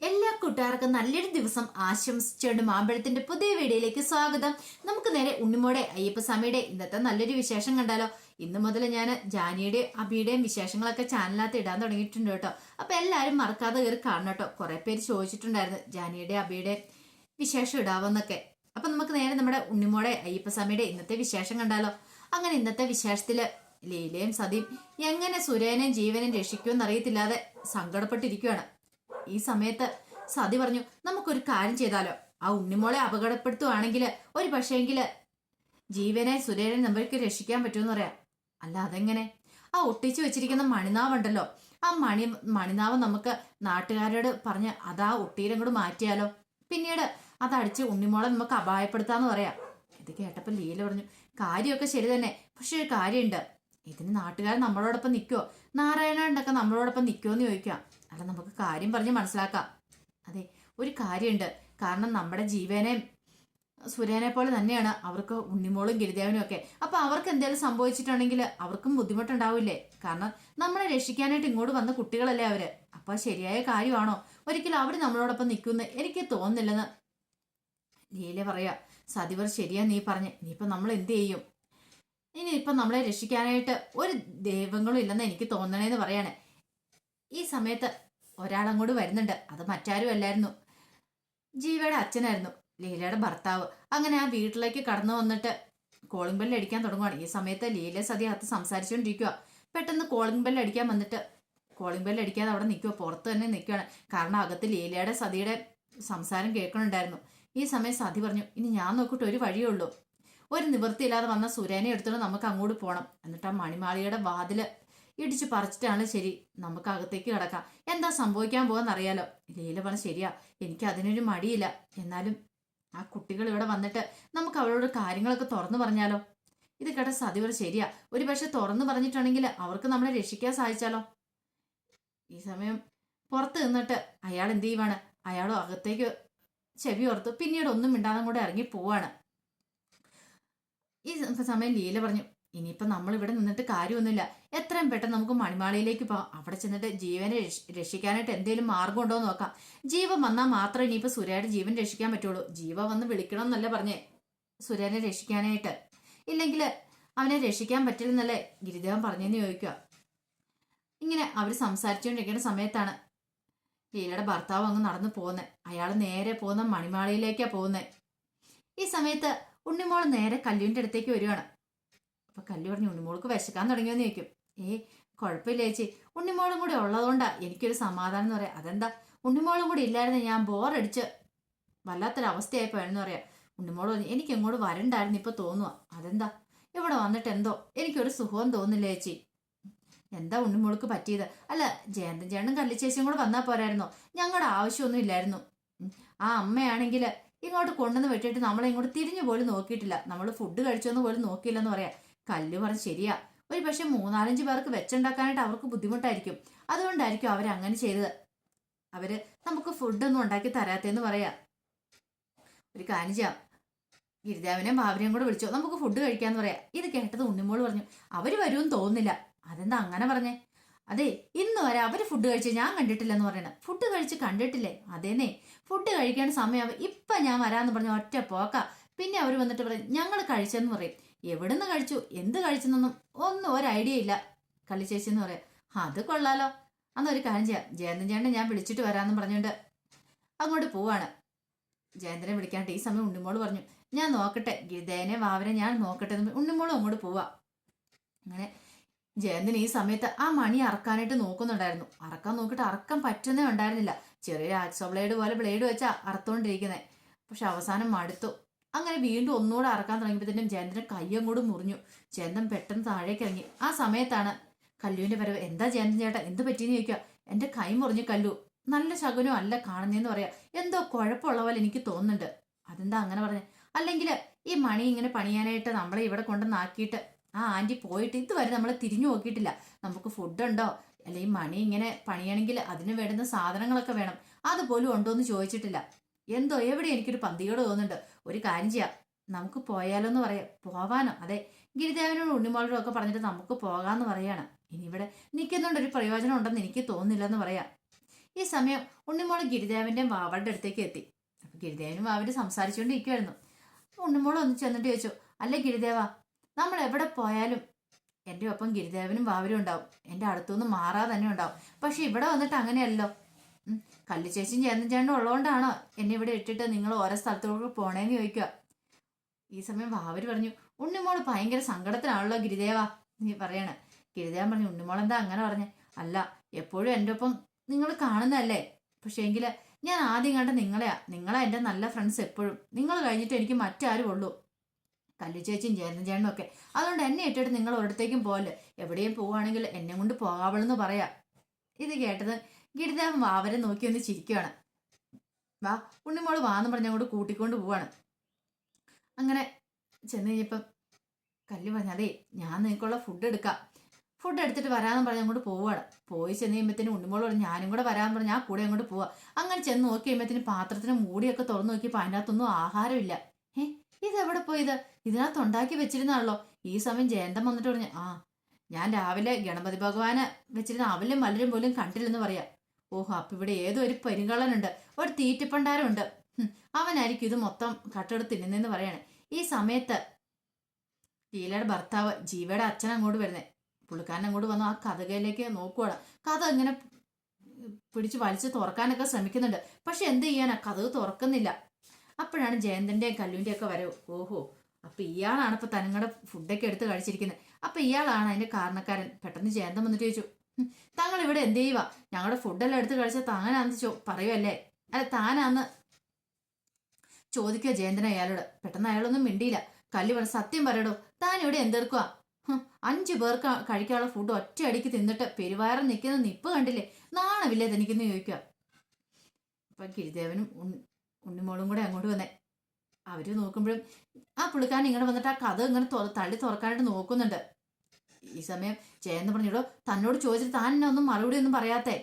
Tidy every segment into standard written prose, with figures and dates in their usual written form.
എല്ലാ കൂട്ടുകാർക്കും നല്ലൊരു ദിവസം ആശംസിച്ചുകൊണ്ട് മാമ്പഴത്തിന്റെ പുതിയ വീഡിയോയിലേക്ക് സ്വാഗതം. നമുക്ക് നേരെ ഉണ്ണിമോടെ അയ്യപ്പസ്വാമിയുടെ ഇന്നത്തെ നല്ലൊരു വിശേഷം കണ്ടാലോ. ഇന്ന് മുതൽ ഞാൻ ജാനിയുടെയും അബിയുടെയും വിശേഷങ്ങളൊക്കെ ചാനലിനകത്ത് ഇടാൻ തുടങ്ങിയിട്ടുണ്ട് കേട്ടോ. അപ്പൊ എല്ലാവരും മറക്കാതെ കയറി കാണണം കേട്ടോ. കുറെ പേര് ചോദിച്ചിട്ടുണ്ടായിരുന്നു ജാനിയുടെ അബിയുടെ വിശേഷം ഇടാവെന്നൊക്കെ. അപ്പൊ നമുക്ക് നേരെ നമ്മുടെ ഉണ്ണിമോടെ അയ്യപ്പസ്വാമിയുടെ ഇന്നത്തെ വിശേഷം കണ്ടാലോ. അങ്ങനെ ഇന്നത്തെ വിശേഷത്തില് ലീലയും സതിയും എങ്ങനെ സുരേനെയും ജീവനെയും രക്ഷിക്കുമെന്ന് അറിയത്തില്ലാതെ സങ്കടപ്പെട്ടിരിക്കുകയാണ്. ഈ സമയത്ത് സതി പറഞ്ഞു, നമുക്കൊരു കാര്യം ചെയ്താലോ. ആ ഉണ്ണിമോളെ അപകടപ്പെടുത്തുവാണെങ്കിൽ ഒരു പക്ഷേങ്കില് ജീവനെ സുരേനെ നമ്മൾക്ക് രക്ഷിക്കാൻ പറ്റുമെന്ന് പറയാം. അല്ല അതെങ്ങനെ? ആ ഒട്ടിച്ചു വെച്ചിരിക്കുന്ന മണിനാവുണ്ടല്ലോ, ആ മണിനാവ് നമുക്ക് നാട്ടുകാരോട് പറഞ്ഞ് അതാ ഒട്ടിയിലും കൂടെ മാറ്റിയാലോ. പിന്നീട് അതടിച്ച് ഉണ്ണിമോളെ നമുക്ക് അപായപ്പെടുത്താന്ന് പറയാം. ഇത് കേട്ടപ്പോൾ ലീല പറഞ്ഞു, കാര്യമൊക്കെ ശരി തന്നെ, പക്ഷെ ഒരു കാര്യമുണ്ട്. ഇതിന് നാട്ടുകാർ നമ്മളോടൊപ്പം നിൽക്കുവോ, നാരായണനൊക്കെ നമ്മളോടൊപ്പം നിൽക്കുമോ എന്ന് ചോദിക്കാം. അല്ല, നമുക്ക് കാര്യം പറഞ്ഞ് മനസ്സിലാക്കാം. അതെ, ഒരു കാര്യമുണ്ട്. കാരണം നമ്മുടെ ജീവനെയും സുരേനെ പോലെ തന്നെയാണ് അവർക്ക് ഉണ്ണിമോളും ഗിരിദേവനും ഒക്കെ. അപ്പൊ അവർക്ക് എന്തെങ്കിലും സംഭവിച്ചിട്ടുണ്ടെങ്കിൽ അവർക്കും ബുദ്ധിമുട്ടുണ്ടാവില്ലേ? കാരണം നമ്മളെ രക്ഷിക്കാനായിട്ട് ഇങ്ങോട്ട് വന്ന കുട്ടികളല്ലേ അവര്. അപ്പൊ ശരിയായ കാര്യമാണോ? ഒരിക്കലും അവര് നമ്മളോടൊപ്പം നിൽക്കുമെന്ന് എനിക്ക് തോന്നുന്നില്ലെന്ന് ലീല പറയാ. സതിവർ ശരിയാ നീ പറഞ്ഞ്. ഇനിയിപ്പൊ നമ്മൾ എന്ത് ചെയ്യും? ഇനിയിപ്പൊ നമ്മളെ രക്ഷിക്കാനായിട്ട് ഒരു ദൈവങ്ങളും ഇല്ലെന്ന് എനിക്ക് തോന്നണേന്ന് പറയാണ്. ഈ സമയത്ത് ഒരാളങ്ങോട്ട് വരുന്നുണ്ട്. അത് മറ്റാരും അല്ലായിരുന്നു, ജീവയുടെ അച്ഛനായിരുന്നു, ലീലയുടെ ഭർത്താവ്. അങ്ങനെ ആ വീട്ടിലേക്ക് കടന്നു വന്നിട്ട് കോളിംഗ് ബെല്ല് അടിക്കാൻ തുടങ്ങുവാണ്. ഈ സമയത്ത് ലീല സതി അകത്ത് സംസാരിച്ചുകൊണ്ടിരിക്കുക. പെട്ടെന്ന് കോളിംഗ് ബെല്ല് അടിക്കാൻ വന്നിട്ട് കോളിംഗ് ബെല്ല് അടിക്കാതെ അവിടെ നിൽക്കുക, പുറത്ത് തന്നെ നിൽക്കുകയാണ്. കാരണം അകത്ത് ലീലയുടെ സതിയുടെ സംസാരം കേൾക്കണുണ്ടായിരുന്നു. ഈ സമയം സതി പറഞ്ഞു, ഇനി ഞാൻ നോക്കിയിട്ട് ഒരു വഴിയേ ഉള്ളൂ. ഒരു നിവൃത്തിയില്ലാതെ വന്ന സുരേനെ എടുത്തിട്ട് നമുക്ക് അങ്ങോട്ട് പോകണം. എന്നിട്ട് ആ മണിമാളിയുടെ വാതില് ഇടിച്ചു പറിച്ചിട്ടാണ് ശരി, നമുക്ക് അകത്തേക്ക് കിടക്കാം. എന്താ സംഭവിക്കാൻ പോകാന്നറിയാലോ. ലീല പറഞ്ഞ ശരിയാ, എനിക്ക് അതിനൊരു മടിയില്ല. എന്നാലും ആ കുട്ടികൾ ഇവിടെ വന്നിട്ട് നമുക്ക് അവരോട് കാര്യങ്ങളൊക്കെ തുറന്നു പറഞ്ഞാലോ. ഇത് കേട്ട സതിവർ ശരിയാ, ഒരു പക്ഷെ തുറന്നു പറഞ്ഞിട്ടുണ്ടെങ്കിൽ അവർക്ക് നമ്മളെ രക്ഷിക്കാൻ സാധിച്ചാലോ. ഈ സമയം പുറത്ത് നിന്നിട്ട് അയാൾ എന്ത് ചെയ്യുവാണ്, അയാളും അകത്തേക്ക് ചെവി ഓർത്തു. പിന്നീട് ഒന്നും മിണ്ടാതെ കൂടെ ഇറങ്ങി പോവാണ്. ഈ സമയം ലീല പറഞ്ഞു, ഇനിയിപ്പം നമ്മൾ ഇവിടെ നിന്നിട്ട് കാര്യമൊന്നുമില്ല. എത്രയും പെട്ടെന്ന് നമുക്ക് മണിമാളിയിലേക്ക് പോകാം. അവിടെ ചെന്നിട്ട് ജീവനെ രക്ഷിക്കാനായിട്ട് എന്തെങ്കിലും മാർഗം ഉണ്ടോ എന്ന് നോക്കാം. ജീവൻ വന്നാൽ മാത്രമേ ഇനിയിപ്പോൾ സുരയുടെ ജീവൻ രക്ഷിക്കാൻ പറ്റുള്ളൂ. ജീവ വന്ന് വിളിക്കണം എന്നല്ലേ പറഞ്ഞേ സുരനെ രക്ഷിക്കാനായിട്ട്. ഇല്ലെങ്കിൽ അവനെ രക്ഷിക്കാൻ പറ്റില്ലെന്നല്ലേ ഗിരിദേവൻ പറഞ്ഞെന്ന് ചോദിക്കുക. ഇങ്ങനെ അവർ സംസാരിച്ചുകൊണ്ടിരിക്കുന്ന സമയത്താണ് ലീലയുടെ ഭർത്താവ് അങ്ങ് നടന്നു പോകുന്നത്. അയാൾ നേരെ പോകുന്ന മണിമാളിയിലേക്കാണ് പോകുന്നത്. ഈ സമയത്ത് ഉണ്ണിമോൾ നേരെ കല്ലുവിൻ്റെ അടുത്തേക്ക് വരുവാണ്. അപ്പൊ കല്ലു പറഞ്ഞു, ഉണ്ണിമോൾക്ക് വിശക്കാൻ തുടങ്ങിയെന്ന് ചോദിക്കും. കുഴപ്പമില്ല ചേച്ചി, ഉണ്ണിമോളും കൂടി ഉള്ളതുകൊണ്ടാ എനിക്കൊരു സമാധാനം എന്ന് പറയാം. അതെന്താ, ഉണ്ണിമോളും കൂടി ഇല്ലായിരുന്നു ഞാൻ ബോറടിച്ച് വല്ലാത്തൊരവസ്ഥയായിപ്പോയെന്ന് പറയാം. ഉണ്ണിമോൾ പറഞ്ഞു, എനിക്ക് ഇങ്ങോട്ട് വരണ്ടായിരുന്നു, ഇപ്പൊ തോന്നുക. അതെന്താ, ഇവിടെ വന്നിട്ട് എന്തോ എനിക്കൊരു സുഖവും തോന്നില്ല ചേച്ചി. എന്താ ഉണ്ണിമോൾക്ക് പറ്റിയത്? അല്ല, ജയന്തൻ ചേട്ടനും കല്ലിച്ചേച്ചിയും കൂടെ വന്നാൽ പോരായിരുന്നോ? ഞങ്ങളുടെ ആവശ്യമൊന്നും ഇല്ലായിരുന്നു. ആ അമ്മയാണെങ്കിൽ ഇങ്ങോട്ട് കൊണ്ടുവന്ന് വെട്ടിയിട്ട് നമ്മളെ ഇങ്ങോട്ട് തിരിഞ്ഞു പോലും നോക്കിയിട്ടില്ല. നമ്മൾ ഫുഡ് കഴിച്ചോന്ന് പോലും നോക്കിയില്ലെന്ന് പറയാം. കല്ല് പറഞ്ഞ് ശരിയാ, ഒരു പക്ഷെ 3-4 പേർക്ക് വെച്ചുണ്ടാക്കാനായിട്ട് അവർക്ക് ബുദ്ധിമുട്ടായിരിക്കും. അതുകൊണ്ടായിരിക്കും അവരങ്ങനെ ചെയ്തത്. അവര് നമുക്ക് ഫുഡൊന്നും ഉണ്ടാക്കി തരാത്തേന്ന് പറയാ. ഒരു കാര്യം ചെയ്യാം, ഗിരിദേവനെയും ഭാവനയും കൂടെ വിളിച്ചോ, നമുക്ക് ഫുഡ് കഴിക്കാന്ന് പറയാം. ഇത് കേട്ടത് ഉണ്ണിമോള് പറഞ്ഞു, അവര് വരുമെന്ന് തോന്നുന്നില്ല. അതെന്താ അങ്ങനെ പറഞ്ഞേ? അതെ, ഇന്ന് വരെ അവര് ഫുഡ് കഴിച്ച് ഞാൻ കണ്ടിട്ടില്ലെന്ന് പറയണ. ഫുഡ് കഴിച്ച് കണ്ടിട്ടില്ലേ? അതേന്നേ, ഫുഡ് കഴിക്കേണ്ട സമയം ഇപ്പൊ ഞാൻ വരാന്ന് പറഞ്ഞ ഒറ്റ പോക്ക. പിന്നെ അവർ വന്നിട്ട് പറയും ഞങ്ങൾ കഴിച്ചെന്ന് പറയും. എവിടുന്ന് കഴിച്ചു, എന്ത് കഴിച്ചെന്നൊന്നും ഒന്നും ഒരു ഐഡിയ ഇല്ല കള്ളിച്ചേച്ചി എന്ന് പറയാം. അത് കൊള്ളാലോ, അന്നൊരു കാര്യം ചെയ്യാം, ജയന്തൻ ചേട്ടനെ ഞാൻ വിളിച്ചിട്ട് വരാമെന്ന് പറഞ്ഞുകൊണ്ട് അങ്ങോട്ട് പോവാണ്. ജയന്തനെ വിളിക്കാണ്ട് ഈ സമയം ഉണ്ണിമോള് പറഞ്ഞു, ഞാൻ നോക്കട്ടെ, ഗിരിദേവനെ വാവനെ ഞാൻ നോക്കട്ടെ എന്ന് ഉണ്ണിമോളും അങ്ങോട്ട് പോവാ. അങ്ങനെ ജയന്തൻ ഈ സമയത്ത് ആ മണി അറക്കാനായിട്ട് നോക്കുന്നുണ്ടായിരുന്നു. അറക്കാൻ നോക്കിയിട്ട് അറക്കാൻ പറ്റുന്നേ ഉണ്ടായിരുന്നില്ല. ചെറിയൊരു ആക്സോ ബ്ലേഡ് പോലെ ബ്ലേഡ് വെച്ചാ അറുത്തോണ്ടിരിക്കുന്നത്. പക്ഷെ അവസാനം മടുത്തു. അങ്ങനെ വീണ്ടും ഒന്നുകൂടെ അറക്കാൻ തുടങ്ങിയപ്പോഴത്തേനും ജയന്തന്റെ കയ്യും കൂടെ മുറിഞ്ഞു. ജയന്തൻ പെട്ടെന്ന് താഴേക്ക് ഇറങ്ങി. ആ സമയത്താണ് കല്ലുവിന്റെ വരവ്. എന്താ ജയന്തൻ ചേട്ടാ, എന്ത് പറ്റിയെന്ന് ചോദിക്കുക. എന്റെ കൈ മുറിഞ്ഞു കല്ലു, നല്ല ശകുനം അല്ല കാണുന്നതെന്ന് പറയാ. എന്തോ കുഴപ്പമുള്ള പോലെ എനിക്ക് തോന്നുന്നുണ്ട്. അതെന്താ അങ്ങനെ പറഞ്ഞേ? അല്ലെങ്കിൽ ഈ മണി ഇങ്ങനെ പണിയാനായിട്ട് നമ്മളെ ഇവിടെ കൊണ്ടുവന്നാക്കിയിട്ട് ആ ആന്റി പോയിട്ട് ഇതുവരെ നമ്മളെ തിരിഞ്ഞു നോക്കിയിട്ടില്ല. നമുക്ക് ഫുഡുണ്ടോ, അല്ലെങ്കിൽ മണി ഇങ്ങനെ പണിയണമെങ്കിൽ അതിന് വേണ്ടുന്ന സാധനങ്ങളൊക്കെ വേണം, അതുപോലും ഉണ്ടോ എന്ന് ചോദിച്ചിട്ടില്ല. എന്തോ എവിടെ എനിക്കൊരു പന്തിയോട് തോന്നുന്നുണ്ട്. ഒരു കാര്യം ചെയ്യാം, നമുക്ക് പോയാലോ എന്ന് പറയാം. പോവാനോ? അതെ, ഗിരിദേവനോടും ഉണ്ണിമോളോടും ഒക്കെ പറഞ്ഞിട്ട് നമുക്ക് പോകാന്ന് പറയാണ്. ഇനി ഇവിടെ നിൽക്കുന്നുണ്ട് ഒരു പ്രയോജനം ഉണ്ടെന്ന് എനിക്ക് തോന്നുന്നില്ലെന്ന് പറയാം. ഈ സമയം ഉണ്ണിമോള് ഗിരിദേവന്റെയും വാവളുടെ അടുത്തേക്ക് എത്തി. അപ്പൊ ഗിരിദേവനും വാവരും സംസാരിച്ചുകൊണ്ടിരിക്കുവായിരുന്നു. ഉണ്ണിമോള് ഒന്ന് ചെന്നിട്ട് ചോദിച്ചു, അല്ലേ ഗിരിദേവ, നമ്മൾ എവിടെ പോയാലും എൻ്റെ ഒപ്പം ഗിരിദേവനും വാവരും ഉണ്ടാവും, എൻ്റെ അടുത്തുനിന്ന് മാറാതെ തന്നെ ഉണ്ടാവും. പക്ഷെ ഇവിടെ വന്നിട്ട് അങ്ങനെയല്ലോ. കല്ലു ചേച്ചിയും ചേട്ടനും ഉള്ളതുകൊണ്ടാണോ എന്നെ ഇവിടെ ഇട്ടിട്ട് നിങ്ങൾ ഓരോ സ്ഥലത്തോട്ട് പോണേന്ന് ചോദിക്കുക. ഈ സമയം വാവര് പറഞ്ഞു, ഉണ്ണിമോള് ഭയങ്കര സങ്കടത്തിനാണല്ലോ ഗിരിദേവ നീ പറയണേ. ഗിരിദേവൻ പറഞ്ഞു, ഉണ്ണിമോൾ എന്താ അങ്ങനെ പറഞ്ഞേ? അല്ല, എപ്പോഴും എൻ്റെ ഒപ്പം നിങ്ങൾ കാണുന്നതല്ലേ, പക്ഷെ എങ്കില് ഞാൻ ആദ്യം കണ്ട നിങ്ങളാ എൻ്റെ നല്ല ഫ്രണ്ട്സ് എപ്പോഴും. നിങ്ങൾ കഴിഞ്ഞിട്ട് എനിക്ക് മറ്റാരും ഉള്ളൂ, കല്ലു ചേച്ചിയും ചേട്ടനും ഒക്കെ. അതുകൊണ്ട് എന്നെ ഇട്ടിട്ട് നിങ്ങൾ ഒരിടത്തേക്കും പോകല്, എവിടെയും പോവുകയാണെങ്കിൽ എന്നെ കൊണ്ട് പോകാവളെന്ന് പറയാ. ഇത് കേട്ടത് ഗിരിദേവൻ വാവരെ നോക്കി ഒന്ന് ചിരിക്കുകയാണ്. വാ ഉണ്ണിമോള് വാന്ന് പറഞ്ഞ അങ്ങോട്ട് കൂട്ടിക്കൊണ്ട് പോവാണ്. അങ്ങനെ ചെന്ന് കഴിഞ്ഞപ്പം കല്ലു പറഞ്ഞു, അതേ ഞാൻ നിനക്കുള്ള ഫുഡ് എടുക്കാം, ഫുഡ് എടുത്തിട്ട് വരാമെന്ന് പറഞ്ഞ് അങ്ങോട്ട് പോവാണ്. പോയി ചെന്ന് കഴിയുമ്പത്തേനും ഉണ്ണിമോള് പറഞ്ഞു, ഞാനും കൂടെ വരാമെന്ന് പറഞ്ഞ് ഞാൻ കൂടെ അങ്ങോട്ട് പോവാ. അങ്ങനെ ചെന്ന് നോക്കി കഴിയുമ്പത്തേനും പാത്രത്തിന് മൂടിയൊക്കെ തുറന്നു നോക്കിയപ്പോൾ അതിനകത്തൊന്നും ആഹാരമില്ല. ഇതെവിടെ പോയത്? ഇതിനകത്ത് ഉണ്ടാക്കി വെച്ചിരുന്നാണല്ലോ. ഈ സമയം ജയന്തം വന്നിട്ട് പറഞ്ഞു, ഞാൻ രാവിലെ ഗണപതി ഭഗവാന് വെച്ചിരുന്ന അവലും മലരും പോലും കണ്ടില്ലെന്ന് പറയാം. ഓഹോ, അപ്പൊ ഇവിടെ ഏതോ ഒരു പെരുങ്കള്ളനുണ്ട്, ഒരു തീറ്റപ്പണ്ടാരമുണ്ട്, അവനായിരിക്കും ഇത് മൊത്തം കട്ടെടുത്ത് തിന്നുന്നതെന്ന് പറയാണ്. ഈ സമയത്ത് ലീലയുടെ ഭർത്താവ് ജീവയുടെ അച്ഛൻ അങ്ങോട്ട് വരുന്നേ. പുള്ളിക്കാരൻ അങ്ങോട്ട് വന്നു ആ കഥകയിലേക്ക് നോക്കുവാണ്. കഥ ഇങ്ങനെ പിടിച്ച് വലിച്ച് തുറക്കാനൊക്കെ ശ്രമിക്കുന്നുണ്ട്, പക്ഷെ എന്ത് ചെയ്യാനാ, കഥക് തുറക്കുന്നില്ല. അപ്പോഴാണ് ജയന്തന്റെയും കല്ലുവിന്റെയും ഒക്കെ വരവ്. ഓഹോ, അപ്പൊ ഇയാളാണ് ഇപ്പൊ തങ്ങളുടെ ഫുഡൊക്കെ എടുത്ത് കഴിച്ചിരിക്കുന്നത്, അപ്പൊ ഇയാളാണ് അതിന്റെ കാരണക്കാരൻ. പെട്ടെന്ന് ജയന്തം വന്നിട്ട് ചോദിച്ചു, താങ്കൾ ഇവിടെ എന്ത് ചെയ്യുക? ഞങ്ങളുടെ ഫുഡെല്ലാം എടുത്ത് കഴിച്ചാൽ താനാന്ന് പറയുമല്ലേ? അല്ല, താനാന്ന് ചോദിക്കുക ജയന്തൻ അയാളോട്. പെട്ടെന്ന് അയാളൊന്നും മിണ്ടിയില്ല. കല്ലു പറഞ്ഞു, സത്യം പറയടോ, താൻ ഇവിടെ എന്തെടുക്കുക? 5 പേർക്ക് കഴിക്കാനുള്ള ഫുഡ് ഒറ്റയടിക്ക് തിന്നിട്ട് പെരുവാരം നിൽക്കുന്ന നിപ്പ് കണ്ടില്ലേ, നാണമില്ലേ തനിക്കെന്ന് ചോദിക്കുക. അപ്പൊ ഗിരിദേവനും ഉണ്ണിമോളും കൂടെ അങ്ങോട്ട് വന്നേ. അവര് നോക്കുമ്പോഴും ആ പുള്ളിക്കാരൻ ഇങ്ങനെ വന്നിട്ട് ആ കഥ ഇങ്ങനെ തള്ളി തുറക്കാനായിട്ട് നോക്കുന്നുണ്ട്. ഈ സമയം ജയന്ത് പറഞ്ഞിടോ, തന്നോട് ചോദിച്ചിട്ട് താൻ എന്നെ ഒന്നും മറുപടി ഒന്നും പറയാത്തേ,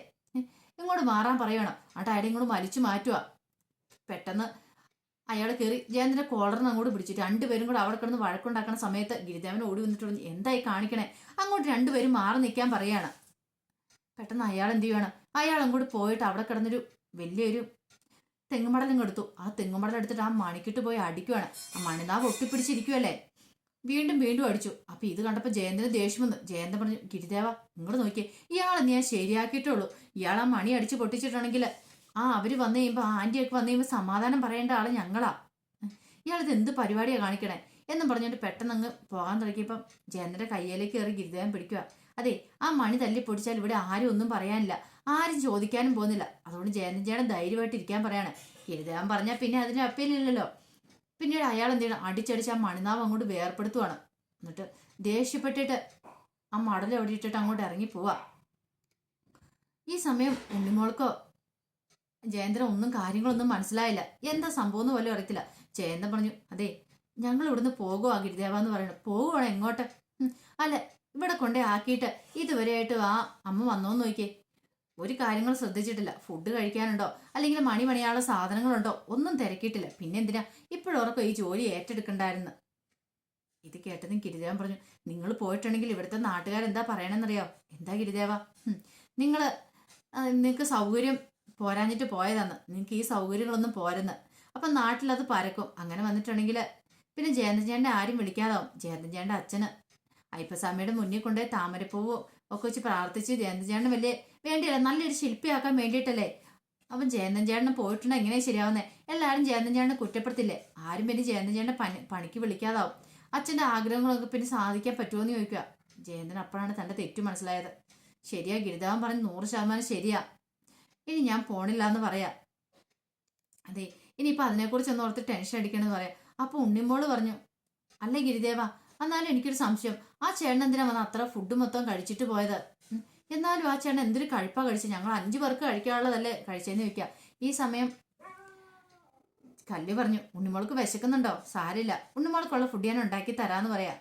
ഇങ്ങോട്ട് മാറാൻ പറയണം. ആ ടയർ ഇങ്ങോട്ട് വലിച്ചു മാറ്റുക. പെട്ടെന്ന് അയാൾ കയറി ജയന്തിന്റെ കോളറിന് അങ്ങോട്ട് പിടിച്ചു. രണ്ടുപേരും കൂടെ അവിടെ കിടന്ന് വഴക്കുണ്ടാക്കുന്ന സമയത്ത് ഗിരിദേവൻ ഓടി വന്നിട്ട് പറഞ്ഞു, എന്തായി കാണിക്കണേ? അങ്ങോട്ട് രണ്ടുപേരും മാറി നിൽക്കാൻ പറയാണ്. പെട്ടെന്ന് അയാൾ എന്ത് ചെയ്യാണ്, അയാൾ അങ്ങോട്ട് പോയിട്ട് അവിടെ കിടന്നൊരു വലിയൊരു തെങ്ങുമടലും എടുത്തു. ആ തെങ്ങുമടൽ എടുത്തിട്ട് ആ മണിക്കിട്ട് പോയി അടിക്കുവാണ്. ആ മണിനാവ് ഒട്ടിപ്പിടിച്ചിരിക്കുവല്ലേ. വീണ്ടും വീണ്ടും അടിച്ചു. അപ്പൊ ഇത് കണ്ടപ്പോ ജയന്തിന് ദേഷ്യം വന്നു. ജയന്തൻ പറഞ്ഞു, ഗിരിദേവ ഇങ്ങോട്ട് നോക്കിയേ, ഇയാളെ ഞാൻ ശരിയാക്കിയിട്ടുള്ളൂ. ഇയാൾ ആ മണി അടിച്ച് പൊട്ടിച്ചിട്ടാണെങ്കിൽ അവര് വന്നു കഴിയുമ്പോൾ ആന്റിയൊക്കെ വന്നു കഴിയുമ്പോൾ സമാധാനം പറയേണ്ട ആള് ഞങ്ങളാ. ഇയാളിത് എന്ത് പരിപാടിയാ കാണിക്കണേ എന്നും പറഞ്ഞിട്ട് പെട്ടെന്ന് അങ്ങ് പോകാൻ തുടങ്ങിയപ്പം ജയന്തന്റെ കയ്യിലേക്ക് കയറി ഗിരിദേവൻ പിടിക്കുക. അതെ, ആ മണി തല്ലി പൊടിച്ചാൽ ഇവിടെ ആരും ഒന്നും പറയാനില്ല, ആരും ചോദിക്കാനും പോകുന്നില്ല. അതുകൊണ്ട് ജയന്തൻ ചേട്ടൻ ധൈര്യമായിട്ട് ഇരിക്കാൻ പറയാണ്. ഗിരിദേവൻ പറഞ്ഞാൽ പിന്നെ അതിന് അപ്പീലില്ലല്ലോ. പിന്നീട് അയാൾ എന്ത് ചെയ്യണം, അടിച്ചടിച്ച് ആ മണിനാവ് അങ്ങോട്ട് വേർപ്പെടുത്തുവാണ്. എന്നിട്ട് ദേഷ്യപ്പെട്ടിട്ട് ആ മടൽ എവിടെ ഇട്ടിട്ട് അങ്ങോട്ട് ഇറങ്ങി പോവാ. ഈ സമയം ഉണ്ണിമോൾക്കോ ജയന്തൻ ഒന്നും കാര്യങ്ങളൊന്നും മനസ്സിലായില്ല. എന്താ സംഭവം എന്ന് പോലും അറിയത്തില്ല. ജയന്തൻ പറഞ്ഞു, അതെ ഞങ്ങൾ ഇവിടുന്ന് പോകുവാ ഗിരിദേവ എന്ന് പറയണം. പോകുവാണോ എങ്ങോട്ട്? അല്ല, ഇവിടെ കൊണ്ടേ ആക്കിയിട്ട് ഇതുവരെയായിട്ട് ആ അമ്മ വന്നോന്ന് നോക്കിയേ, ഒരു കാര്യങ്ങൾ ശ്രദ്ധിച്ചിട്ടില്ല. ഫുഡ് കഴിക്കാനുണ്ടോ അല്ലെങ്കിൽ മണിയാനുള്ള സാധനങ്ങളുണ്ടോ ഒന്നും തിരക്കിയിട്ടില്ല. പിന്നെ എന്തിനാ ഇപ്പോഴുറക്കോ ഈ ജോലി ഏറ്റെടുക്കണ്ടായിരുന്നു. ഇത് കേട്ടതും ഗിരിദേവൻ പറഞ്ഞു, നിങ്ങൾ പോയിട്ടുണ്ടെങ്കിൽ ഇവിടുത്തെ നാട്ടുകാരെന്താ പറയണമെന്നറിയോ? എന്താ ഗിരിദേവ? നിങ്ങൾക്ക് സൗകര്യം പോരാഞ്ഞിട്ട് പോയതാന്ന്, നിങ്ങൾക്ക് ഈ സൗകര്യങ്ങളൊന്നും പോരെന്ന്. അപ്പം നാട്ടിലത് പരക്കും. അങ്ങനെ വന്നിട്ടുണ്ടെങ്കിൽ പിന്നെ ജയന്തൻ ചേട്ടൻ്റെ ആരും വിളിക്കാതാവും. ജയന്തൻ ചേട്ടൻ്റെ അച്ഛന് അയ്യപ്പസ്വാമിയുടെ മുന്നിൽ കൊണ്ടുപോയി താമരപ്പൂവ് ഒക്കെ വെച്ച് പ്രാർത്ഥിച്ച് ജയന്തൻ ചേട്ടന് വലിയ വേണ്ടിയല്ല, നല്ലൊരു ശില്പിയാക്കാൻ വേണ്ടിയിട്ടല്ലേ. അപ്പം ജയന്തൻ ചേട്ടന് പോയിട്ടുണ്ടെങ്കിൽ എങ്ങനെയാ ശരിയാവുന്നേ? എല്ലാവരും ജയന്തൻ ചേട്ടനെ കുറ്റപ്പെടുത്തില്ലേ? ആരും പിന്നെ ജയന്തൻ ചേട്ടനെ പണിക്ക് വിളിക്കാതാവും. അച്ഛൻ്റെ ആഗ്രഹങ്ങളൊക്കെ പിന്നെ സാധിക്കാൻ പറ്റുമോ എന്ന് ചോദിക്കുക. ജയന്തൻ അപ്പോഴാണ് തൻ്റെ തെറ്റു മനസ്സിലായത്. ശരിയാ, ഗിരിദേവൻ പറഞ്ഞ് 100% ശരിയാ, ഇനി ഞാൻ പോണില്ല എന്ന് പറയാ. അതെ, ഇനിയിപ്പോൾ അതിനെക്കുറിച്ചൊന്നും ഓർത്ത് ടെൻഷൻ അടിക്കണമെന്ന് പറയാം. അപ്പോൾ ഉണ്ണിമോള് പറഞ്ഞു, അല്ലേ ഗിരിദേവ, എന്നാലും എനിക്കൊരു സംശയം, ആ ചേട്ടൻ എന്തിനാ വന്ന് അത്ര ഫുഡ് മൊത്തം കഴിച്ചിട്ട് പോയത്? എന്നാലും ആ ചേട്ടൻ എന്തൊരു കഴിപ്പാ കഴിച്ചത്? ഞങ്ങൾ 5 പേർക്ക് കഴിക്കാനുള്ളതല്ലേ കഴിച്ചതെന്ന് ചോദിക്കുക. ഈ സമയം കല്ല് പറഞ്ഞു, ഉണ്ണിമോൾക്ക് വിശക്കുന്നുണ്ടോ? സാരില്ല, ഉണ്ണിമോൾക്കുള്ള ഫുഡ് ഞാൻ ഉണ്ടാക്കി തരാന്ന് പറയാ.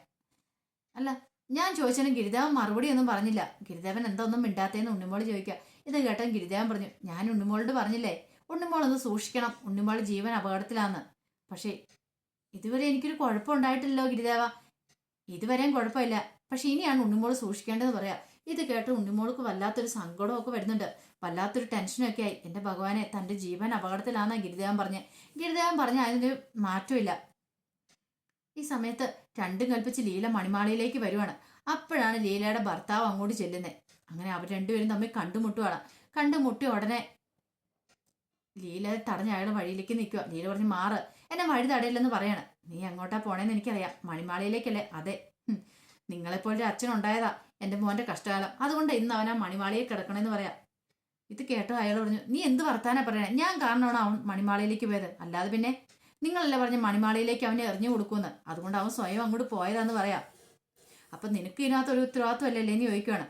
അല്ല, ഞാൻ ചോദിച്ചതിന് ഗിരിദേവൻ മറുപടി ഒന്നും പറഞ്ഞില്ല. ഗിരിദേവൻ എന്താ ഒന്നും മിണ്ടാത്തേന്ന് ഉണ്ണിമോള് ചോദിക്കുക. ഇത് കേട്ടൻ ഗിരിദേവൻ പറഞ്ഞു, ഞാൻ ഉണ്ണിമോളോട് പറഞ്ഞില്ലേ, ഉണ്ണിമോളൊന്ന് സൂക്ഷിക്കണം, ഉണ്ണിമോള് ജീവൻ അപകടത്തിലാന്ന്. പക്ഷേ ഇതുവരെ എനിക്കൊരു കുഴപ്പമുണ്ടായിട്ടില്ലല്ലോ ഗിരിദേവ. ഇതുവരെയും കുഴപ്പമില്ല, പക്ഷെ ഇനിയാണ് ഉണ്ണിമോള് സൂക്ഷിക്കേണ്ടതെന്ന് പറയാ. ഇത് കേട്ട് ഉണ്ണിമോൾക്ക് വല്ലാത്തൊരു സങ്കടമൊക്കെ വരുന്നുണ്ട്. വല്ലാത്തൊരു ടെൻഷനൊക്കെ ആയി. എൻ്റെ ഭഗവാനെ, തൻ്റെ ജീവൻ അപകടത്തിലാണെന്നാ ഗിരിദേവൻ പറഞ്ഞ അതിന് മാറ്റമില്ല. ഈ സമയത്ത് രണ്ടും കൽപ്പിച്ച് ലീല മണിമാളിയിലേക്ക് വരുവാണ്. അപ്പോഴാണ് ലീലയുടെ ഭർത്താവ് അങ്ങോട്ട് ചെല്ലുന്നത്. അങ്ങനെ അവർ രണ്ടുപേരും തമ്മിൽ കണ്ടുമുട്ടുവാണ്. കണ്ടുമുട്ടി ഉടനെ ലീല തടഞ്ഞ അയാളുടെ വഴിയിലേക്ക് നിൽക്കുക. ലീല പറഞ്ഞ്, മാറ്, എന്നെ വഴി തടയില്ലെന്ന് പറയാണ്. നീ എങ്ങോട്ടാ പോണേന്ന് എനിക്കറിയാം, മണിമാളിയിലേക്കല്ലേ? അതെ, നിങ്ങളെപ്പോലൊരു അച്ഛനുണ്ടായതാ എൻ്റെ മോൻ്റെ കഷ്ടകാലം, അതുകൊണ്ട് ഇന്ന് അവൻ ആ മണിമാളിയിൽ കിടക്കണമെന്ന് പറയാം. ഇത് കേട്ടോ അയാൾ പറഞ്ഞു, നീ എന്ത് വർത്താനാ പറയണേ? ഞാൻ കാരണമാണ് അവൻ മണിമാളിയിലേക്ക് പോയത്, അല്ലാതെ പിന്നെ നിങ്ങളല്ലേ പറഞ്ഞ മണിമാളിയിലേക്ക് അവനെ എറിഞ്ഞു കൊടുക്കുമെന്ന്, അതുകൊണ്ട് അവൻ സ്വയം അങ്ങോട്ട് പോയതാന്ന് പറയാം. അപ്പം നിനക്ക് ഇതിനകത്തൊരു ഉത്തരവാദിത്വം അല്ലല്ലേ എന്ന് ചോദിക്കുകയാണ്.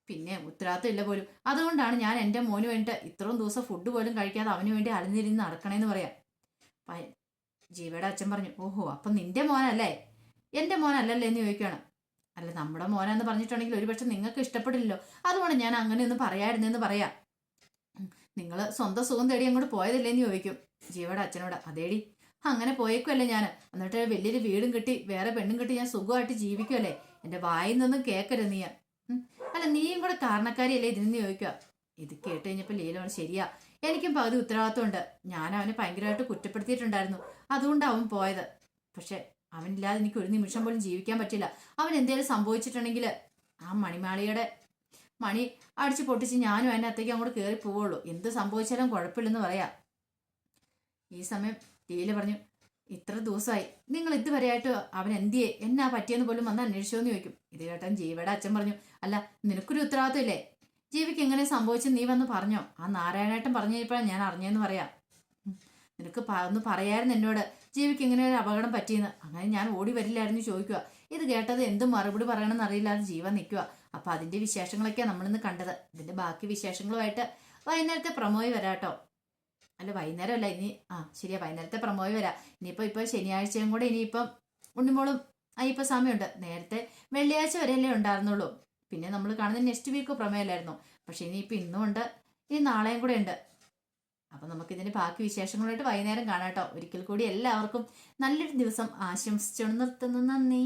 പിന്നെ ഉത്തരവാദിത്വം ഇല്ല പോലും, അതുകൊണ്ടാണ് ഞാൻ എൻ്റെ മോന് വേണ്ടിയിട്ട് ഇത്രയും ദിവസം ഫുഡ് പോലും കഴിക്കാതെ അവന് വേണ്ടി അലഞ്ഞിരുന്ന് നടക്കണേന്ന് പറയാം. ജീവയുടെ അച്ഛൻ പറഞ്ഞു, ഓഹോ, അപ്പം നിന്റെ മോനല്ലേ, എൻ്റെ മോനല്ലല്ലേ എന്ന് ചോദിക്കുകയാണ്. അല്ല, നമ്മുടെ മോനാന്ന് പറഞ്ഞിട്ടുണ്ടെങ്കിൽ ഒരുപക്ഷെ നിങ്ങൾക്ക് ഇഷ്ടപ്പെടില്ലല്ലോ, അതുകൊണ്ട് ഞാൻ അങ്ങനെയൊന്നും പറയായിരുന്നെന്ന് പറയാം. നിങ്ങൾ സ്വന്തം സുഖം തേടി അങ്ങോട്ട് പോയതില്ലേന്ന് ചോദിക്കും ജീവയുടെ അച്ഛനോട്. അതേടി, അങ്ങനെ പോയേക്കുമല്ലേ ഞാൻ, എന്നിട്ട് വലിയൊരു വീടും കിട്ടി വേറെ പെണ്ണും കിട്ടി ഞാൻ സുഖമായിട്ട് ജീവിക്കുമല്ലേ, എൻ്റെ വായിൽ നിന്നും കേൾക്കരുത് നീ. അല്ല, നീയും കൂടെ കാരണക്കാരിയല്ലേ ഇതിനെന്ന് ചോദിക്കുക. ഇത് കേട്ട് കഴിഞ്ഞപ്പോൾ ലീല പറഞ്ഞു, ശരിയാ, എനിക്കും പകുതി ഉത്തരവാദിത്വമുണ്ട്. ഞാൻ അവനെ ഭയങ്കരമായിട്ട് കുറ്റപ്പെടുത്തിയിട്ടുണ്ടായിരുന്നു, അതുകൊണ്ട് അവൻ പോയത്. പക്ഷെ അവനില്ലാതെ എനിക്ക് ഒരു നിമിഷം പോലും ജീവിക്കാൻ പറ്റില്ല. അവൻ എന്തെങ്കിലും സംഭവിച്ചിട്ടുണ്ടെങ്കിൽ ആ മണിമാളിയുടെ മണി അടിച്ച് പൊട്ടിച്ച് ഞാനും അതിനകത്തേക്ക് അങ്ങോട്ട് കയറി പോവുള്ളൂ, എന്ത് സംഭവിച്ചാലും കുഴപ്പമില്ലെന്ന് പറയാം. ഈ സമയം ലീല പറഞ്ഞു, ഇത്ര ദിവസമായി നിങ്ങൾ ഇതുവരെയായിട്ട് അവൻ എന്തിയെ എന്നാ പറ്റിയെന്ന് പോലും വന്ന് അന്വേഷിച്ചോന്ന് ചോദിക്കും. ഇത് കേട്ടാൻ ജീവയുടെ അച്ഛൻ പറഞ്ഞു, അല്ല, നിനക്കൊരു ഉത്തരവാദിത്വം ഇല്ലേ, ജീവിക്ക് എങ്ങനെ സംഭവിച്ചെന്ന് നീ വന്ന് പറഞ്ഞോ? ആ നാരായണേട്ടൻ പറഞ്ഞു കഴിഞ്ഞപ്പോഴാണ് ഞാൻ അറിഞ്ഞതെന്ന് പറയാം. നിനക്ക് ഒന്ന് പറയായിരുന്നു എന്നോട് ജീവിക്ക് ഇങ്ങനെ ഒരു അപകടം പറ്റിയെന്ന്, അങ്ങനെ ഞാൻ ഓടി വരില്ലായിരുന്നു ചോദിക്കുക. ഇത് കേട്ടത് എന്തും മറുപടി പറയണമെന്ന് അറിയില്ലാതെ ജീവൻ നിൽക്കുക. അപ്പൊ അതിന്റെ വിശേഷങ്ങളൊക്കെയാണ് നമ്മളിന്ന് കണ്ടത്. ഇതിന്റെ ബാക്കി വിശേഷങ്ങളുമായിട്ട് വൈകുന്നേരത്തെ പ്രമോയി വരാട്ടോ. അല്ല, വൈകുന്നേരം അല്ല, ഇനി ശരിയാ, വൈകുന്നേരത്തെ പ്രമോയി വരാം. ഇനിയിപ്പോ ശനിയാഴ്ചയും കൂടെ ഇനിയിപ്പം ഉണ്ണിമോളും അയ്യപ്പ സ്വാമിയുണ്ട്. നേരത്തെ വെള്ളിയാഴ്ച വരെയല്ലേ ഉണ്ടായിരുന്നുള്ളൂ. പിന്നെ നമ്മൾ കാണുന്ന നെക്സ്റ്റ് വീക്ക് പ്രമേയല്ലായിരുന്നു. പക്ഷെ ഇനിയിപ്പോൾ ഇന്നും ഉണ്ട്, ഇനി നാളെയും കൂടെ ഉണ്ട്. അപ്പം നമുക്കിതിൻ്റെ ബാക്കി വിശേഷങ്ങളായിട്ട് വൈകുന്നേരം കാണാം കേട്ടോ. ഒരിക്കൽ കൂടി എല്ലാവർക്കും നല്ലൊരു ദിവസം ആശംസിച്ചുകൊണ്ട് നിർത്തുന്നു. നന്ദി.